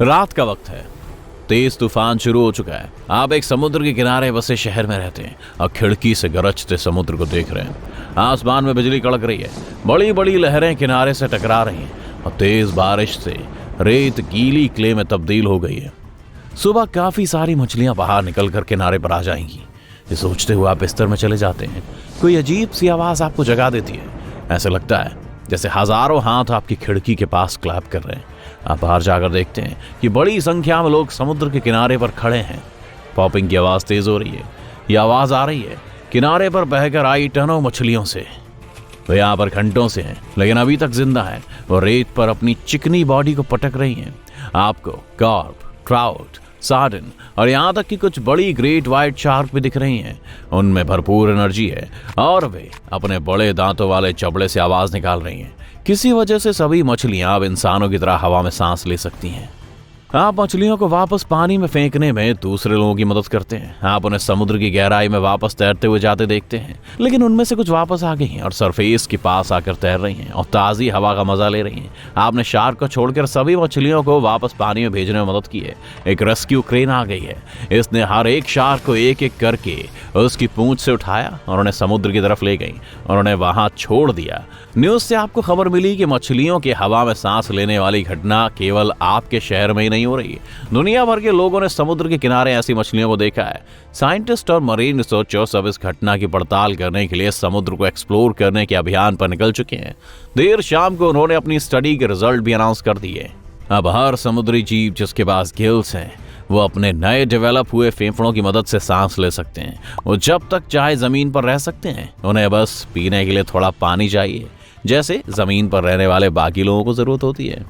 रात का वक्त है, तेज तूफान शुरू हो चुका है। आप एक समुद्र के किनारे बसे शहर में रहते हैं और खिड़की से गरजते समुद्र को देख रहे हैं। आसमान में बिजली कड़क रही है, बड़ी बड़ी लहरें किनारे से टकरा रही हैं और तेज बारिश से रेत गीली क्ले में तब्दील हो गई है। सुबह काफी सारी मछलियां बाहर निकलकर किनारे पर आ जाएंगी। ये सोचते हुए आप बिस्तर में चले जाते हैं। कोई अजीब सी आवाज आपको जगा देती है। ऐसे लगता है जैसे हजारों हाथ आपकी खिड़की के पास क्लैप कर रहे हैं। आप बाहर जाकर देखते हैं कि बड़ी संख्या में लोग समुद्र के किनारे पर खड़े हैं। पॉपिंग की आवाज तेज हो रही है। यह आवाज आ रही है किनारे पर बहकर आई टनों मछलियों से। वो यहाँ पर घंटों से हैं, लेकिन अभी तक जिंदा है। वो रेत पर अपनी चिकनी बॉडी को पटक रही हैं। आपको कार्प, ट्राउट, सार्डिन और यहाँ तक कि कुछ बड़ी ग्रेट व्हाइट शार्क भी दिख रही हैं। उनमें भरपूर एनर्जी है और वे अपने बड़े दांतों वाले चबड़े से आवाज निकाल रही हैं। किसी वजह से सभी मछलियां अब इंसानों की तरह हवा में सांस ले सकती हैं। आप मछलियों को वापस पानी में फेंकने में दूसरे लोगों की मदद करते हैं। आप उन्हें समुद्र की गहराई में वापस तैरते हुए जाते देखते हैं, लेकिन उनमें से कुछ वापस आ गई हैं और सरफेस के पास आकर तैर रही हैं और ताज़ी हवा का मजा ले रही हैं। आपने शार्क को छोड़कर सभी मछलियों को वापस पानी में भेजने में मदद की है। एक रेस्क्यू क्रेन आ गई है। इसने हर एक शार्क को एक एक करके उसकी पूंछ से उठाया और उन्हें समुद्र की तरफ ले गई और उन्हें वहां छोड़ दिया। न्यूज से आपको खबर मिली कि मछलियों के हवा में सांस लेने वाली घटना केवल आपके शहर में ही नहीं हो रही। दुनिया भर के लोगों ने समुद्र के किनारे ऐसी मछलियों को देखा है। साइंटिस्ट और मरीन रिसर्चर्स अब इस घटना की पड़ताल करने के लिए समुद्र को एक्सप्लोर करने के अभियान पर निकल चुके हैं। देर शाम को उन्होंने अपनी स्टडी के रिजल्ट भी अनाउंस कर दिए। अब हर समुद्री जीव जिसके पास गिल्स हैं, वो अपने नए डेवलप हुए फेफड़ों की मदद से सांस ले सकते हैं। वो जब तक चाहे जमीन पर रह सकते हैं। उन्हें बस पीने के लिए थोड़ा पानी चाहिए, जैसे जमीन पर रहने वाले बाकी लोगों को जरूरत होती है।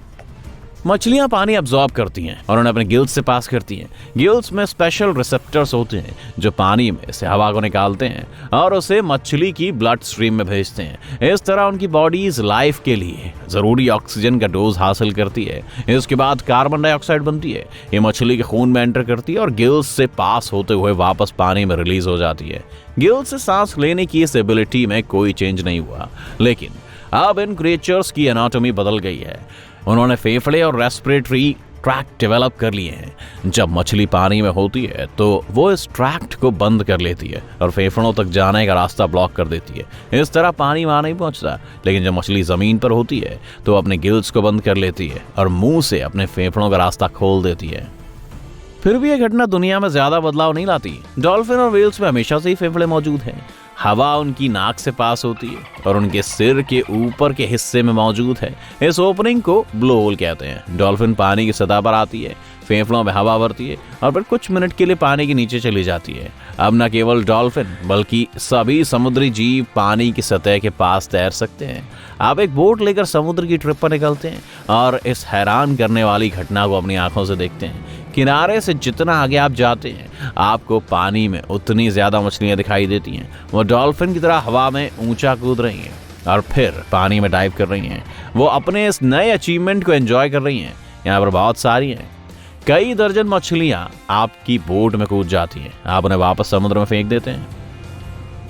मछलियां पानी अब्सॉर्ब करती हैं और उन्हें अपने गिल्स से पास करती हैं। गिल्स में स्पेशल रिसेप्टर्स होते हैं जो पानी में से हवा को निकालते हैं और उसे मछली की ब्लड स्ट्रीम में भेजते हैं। इस तरह उनकी बॉडीज लाइफ के लिए जरूरी ऑक्सीजन का डोज हासिल करती है। इसके बाद कार्बन डाइऑक्साइड बनती है। ये मछली के खून में एंटर करती है और गिल्स से पास होते हुए वापस पानी में रिलीज हो जाती है। गिल्स से सांस लेने की इस एबिलिटी में कोई चेंज नहीं हुआ, लेकिन अब इन क्रिएचर्स की एनाटॉमी बदल गई है। उन्होंने फेफड़े और रेस्पिरेटरी ट्रैक्ट डेवलप कर लिए हैं। जब मछली पानी में होती है तो वो इस ट्रैक्ट को बंद कर लेती है और फेफड़ों तक जाने का रास्ता ब्लॉक कर देती है। इस तरह पानी वहां नहीं पहुंचता। लेकिन जब मछली जमीन पर होती है तो अपने गिल्स को बंद कर लेती है और मुंह से अपने फेफड़ों का रास्ता खोल देती है। फिर भी यह घटना दुनिया में ज्यादा बदलाव नहीं लाती। डॉल्फिन और व्हेल्स में हमेशा से ही फेफड़े मौजूद हैं। हवा उनकी नाक से पास होती है और उनके सिर के ऊपर के हिस्से में मौजूद है। इस ओपनिंग को ब्लो होल कहते हैं। डॉल्फिन पानी की सतह पर आती है, फेफड़ों में हवा भरती है और फिर कुछ मिनट के लिए पानी के नीचे चली जाती है। अब न केवल डॉल्फिन बल्कि सभी समुद्री जीव पानी की सतह के पास तैर सकते हैं। आप एक बोट लेकर समुद्र की ट्रिप पर निकलते हैं और इस हैरान करने वाली घटना को अपनी आंखों से देखते हैं। किनारे से जितना आगे आप जाते हैं, आपको पानी में उतनी ज्यादा मछलियां दिखाई देती हैं। वो डॉल्फिन की तरह हवा में ऊंचा कूद रही हैं और फिर पानी में डाइव कर रही हैं। वो अपने इस नए अचीवमेंट को एंजॉय कर रही हैं। यहाँ पर बहुत सारी हैं। कई दर्जन मछलियां आपकी बोट में कूद जाती हैं। आप उन्हें वापस समुद्र में फेंक देते हैं।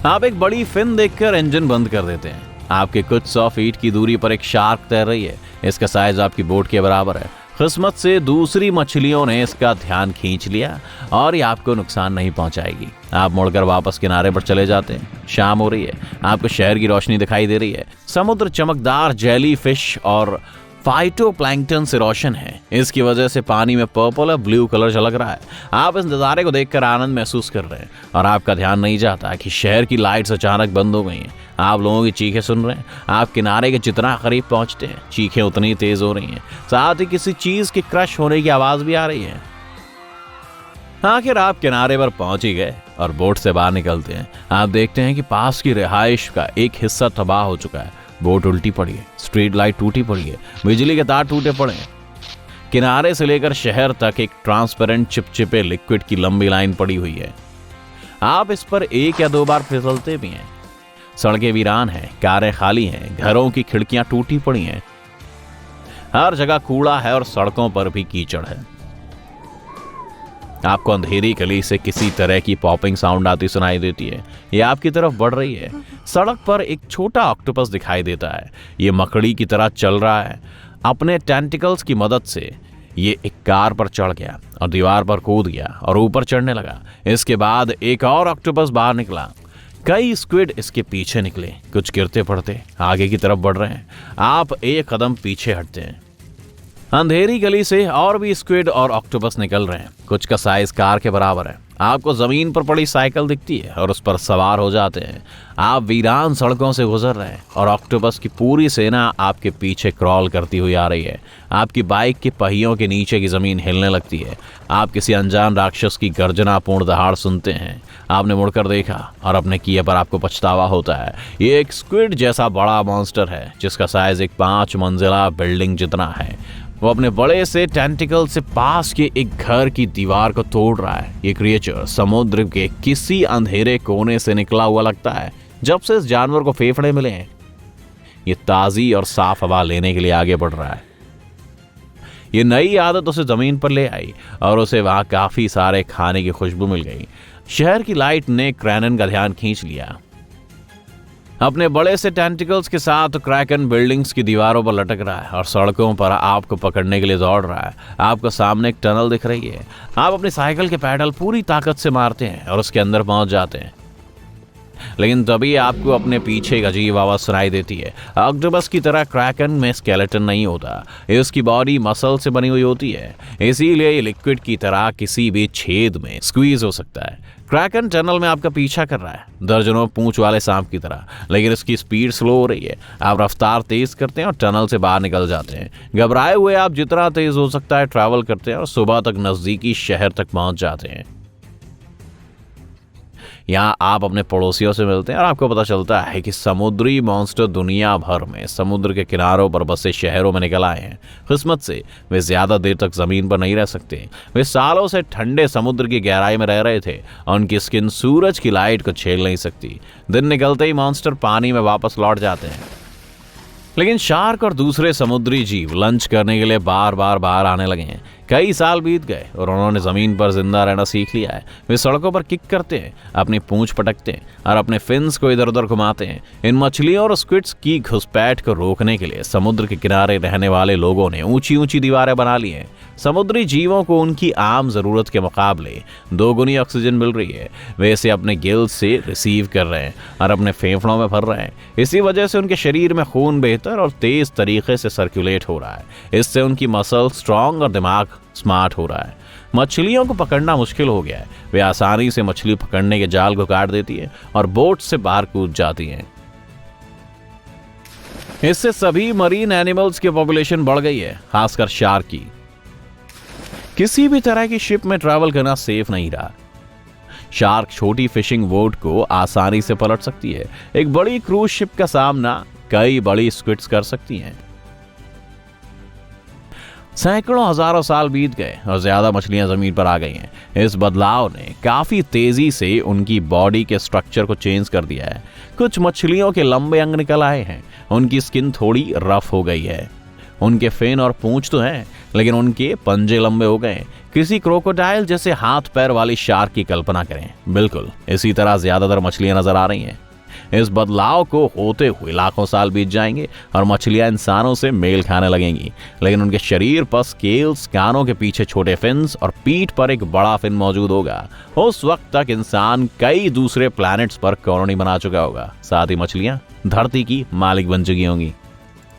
आप एक बड़ी फिन देखकर इंजन बंद कर देते हैं। आपके कुछ 100 फीट की दूरी पर एक शार्क तैर रही है। इसका साइज आपकी बोट के बराबर है। किस्मत से दूसरी मछलियों ने इसका ध्यान खींच लिया और ये आपको नुकसान नहीं पहुंचाएगी। आप मुड़कर वापस किनारे पर चले जाते हैं। शाम हो रही है। आपको शहर की रोशनी दिखाई दे रही है। समुद्र चमकदार जेली फिश और फाइटोप्लैंक्टन से रोशन है। इसकी वजह से पानी में पर्पल और ब्लू कलर झलक रहा है। आप इस नज़ारे को देखकर आनंद महसूस कर रहे हैं और आपका ध्यान नहीं जाता कि शहर की लाइट्स अचानक बंद हो गई हैं। आप लोगों की चीखें सुन रहे हैं। आप किनारे के जितना करीब पहुंचते हैं, चीखें उतनी तेज हो रही हैं। साथ ही किसी चीज के क्रश होने की आवाज भी आ रही है। आखिर आप किनारे पर पहुंच ही गए और बोट से बाहर निकलते हैं। आप देखते हैं कि पास की रिहाइश का एक हिस्सा तबाह हो चुका है। बोट उल्टी पड़ी है, स्ट्रीट लाइट टूटी पड़ी है, बिजली के तार टूटे पड़े हैं। किनारे से लेकर शहर तक एक ट्रांसपेरेंट चिपचिपे लिक्विड की लंबी लाइन पड़ी हुई है। आप इस पर 1 या 2 बार फिसलते भी हैं। सड़कें वीरान हैं, कारें खाली हैं, घरों की खिड़कियां टूटी पड़ी हैं। हर जगह कूड़ा है और सड़कों पर भी कीचड़ है। आपको अंधेरी गली से किसी तरह की पॉपिंग साउंड आती सुनाई देती है। ये आपकी तरफ बढ़ रही है। सड़क पर एक छोटा ऑक्टोपस दिखाई देता है। ये मकड़ी की तरह चल रहा है। अपने टेंटिकल्स की मदद से ये एक कार पर चढ़ गया और दीवार पर कूद गया और ऊपर चढ़ने लगा। इसके बाद एक और ऑक्टोपस बाहर निकला। कई स्क्विड इसके पीछे निकले, कुछ गिरते पड़ते आगे की तरफ बढ़ रहे हैं। आप एक कदम पीछे हटते हैं। अंधेरी गली से और भी स्क्विड और ऑक्टोपस निकल रहे हैं। कुछ का साइज कार के बराबर है। आपको जमीन पर पड़ी साइकिल दिखती है और उस पर सवार हो जाते हैं। आप वीरान सड़कों से गुजर रहे हैं और ऑक्टोपस की पूरी सेना आपके पीछे क्रॉल करती हुई आ रही है। आपकी बाइक के पहियों के नीचे की जमीन हिलने लगती है। आप किसी अनजान राक्षस की गर्जनापूर्ण दहाड़ सुनते हैं। आपने मुड़कर देखा और अपने किए पर आपको पछतावा होता है। ये एक स्क्विड जैसा बड़ा मॉन्स्टर है जिसका साइज एक 5 मंजिला बिल्डिंग जितना है। वो अपने बड़े से टेंटिकल से पास के एक घर की दीवार को तोड़ रहा है। ये क्रिएचर समुद्र के किसी अंधेरे कोने से निकला हुआ लगता है। जब से इस जानवर को फेफड़े मिले हैं, ये ताजी और साफ हवा लेने के लिए आगे बढ़ रहा है। ये नई आदत उसे जमीन पर ले आई और उसे वहां काफी सारे खाने की खुशबू मिल गई। शहर की लाइट ने क्रैनन का ध्यान खींच लिया। अपने बड़े से टेंटिकल्स के साथ क्रैकन बिल्डिंग्स की दीवारों पर लटक रहा है और सड़कों पर आपको पकड़ने के लिए दौड़ रहा है। आपको सामने एक टनल दिख रही है। आप अपनी साइकिल के पैडल पूरी ताकत से मारते हैं और उसके अंदर पहुंच जाते हैं। लेकिन तभी आपको अपने पीछे एक अजीब आवाज सुनाई देती है। ऑक्टोपस की तरह क्रैकन में स्केलेटन नहीं होता। इसकी बॉडी मसल से बनी हुई होती है, इसीलिए ये लिक्विड की तरह किसी भी छेद में स्क्वीज हो सकता है। क्रैकन टनल में आपका पीछा कर रहा है, दर्जनों पूंछ वाले सांप की तरह, लेकिन इसकी स्पीड स्लो हो रही है। आप रफ्तार तेज करते हैं और टनल से बाहर निकल जाते हैं। घबराए हुए आप जितना तेज हो सकता है ट्रैवल करते हैं और सुबह तक नजदीकी शहर तक पहुंच जाते हैं। यहाँ आप अपने पड़ोसियों से मिलते हैं और आपको पता चलता है कि समुद्री मॉन्स्टर दुनिया भर में समुद्र के किनारों पर बसे शहरों में निकल आए हैं। किस्मत से वे ज्यादा देर तक जमीन पर नहीं रह सकते। वे सालों से ठंडे समुद्र की गहराई में रह रहे थे और उनकी स्किन सूरज की लाइट को झेल नहीं सकती। दिन निकलते ही मॉन्स्टर पानी में वापस लौट जाते हैं। लेकिन शार्क और दूसरे समुद्री जीव लंच करने के लिए बार बार बाहर आने लगे हैं। कई साल बीत गए और उन्होंने जमीन पर जिंदा रहना सीख लिया है। वे सड़कों पर किक करते हैं, अपनी पूंछ पटकते हैं और अपने फिन्स को इधर उधर घुमाते हैं। इन मछलियों और स्क्विड्स की घुसपैठ को रोकने के लिए समुद्र के किनारे रहने वाले लोगों ने ऊंची ऊंची दीवारें बना ली हैं। समुद्री जीवों को उनकी आम जरूरत के मुकाबले 2 गुनी ऑक्सीजन मिल रही है। वे इसे अपने गिल्स से रिसीव कर रहे हैं और अपने फेफड़ों में भर रहे हैं। इसी वजह से उनके शरीर में खून बेहतर और तेज तरीके से सर्कुलेट हो रहा है। इससे उनकी मसल स्ट्रांग और दिमाग स्मार्ट हो रहा है। मछलियों को पकड़ना मुश्किल हो गया है। वे आसानी से मछली पकड़ने के जाल को काट देती है और बोट से बाहर कूद जाती हैं। इससे सभी मरीन एनिमल्स की पॉपुलेशन बढ़ गई है, खासकर शार्क की। किसी भी तरह की शिप में ट्रैवल करना सेफ नहीं रहा। शार्क छोटी फिशिंग बोट को आसानी से पलट सकती है। एक बड़ी क्रूज शिप का सामना कई बड़ी स्क्विड्स कर सकती हैं। सैकड़ों हजारों साल बीत गए और ज्यादा मछलियां जमीन पर आ गई हैं। इस बदलाव ने काफी तेजी से उनकी बॉडी के स्ट्रक्चर को चेंज कर दिया है। कुछ मछलियों के लंबे अंग निकल आए हैं। उनकी स्किन थोड़ी रफ हो गई है। उनके फेन और पूंछ तो हैं, लेकिन उनके पंजे लंबे हो गए। किसी क्रोकोडाइल जैसे हाथ पैर वाली शार्क की कल्पना करें। बिल्कुल इसी तरह ज्यादातर मछलियां नजर आ रही हैं। इस बदलाव को होते हुए लाखों साल बीत जाएंगे और मछलियां इंसानों से मेल खाने लगेंगी, लेकिन उनके शरीर पर स्केल्स, कानों के पीछे छोटे फिन्स और पीठ पर एक बड़ा फिन मौजूद होगा। उस वक्त तक इंसान कई दूसरे प्लैनेट्स पर कॉलोनी बना चुका होगा। साथ ही मछलियां धरती की मालिक बन चुकी होंगी।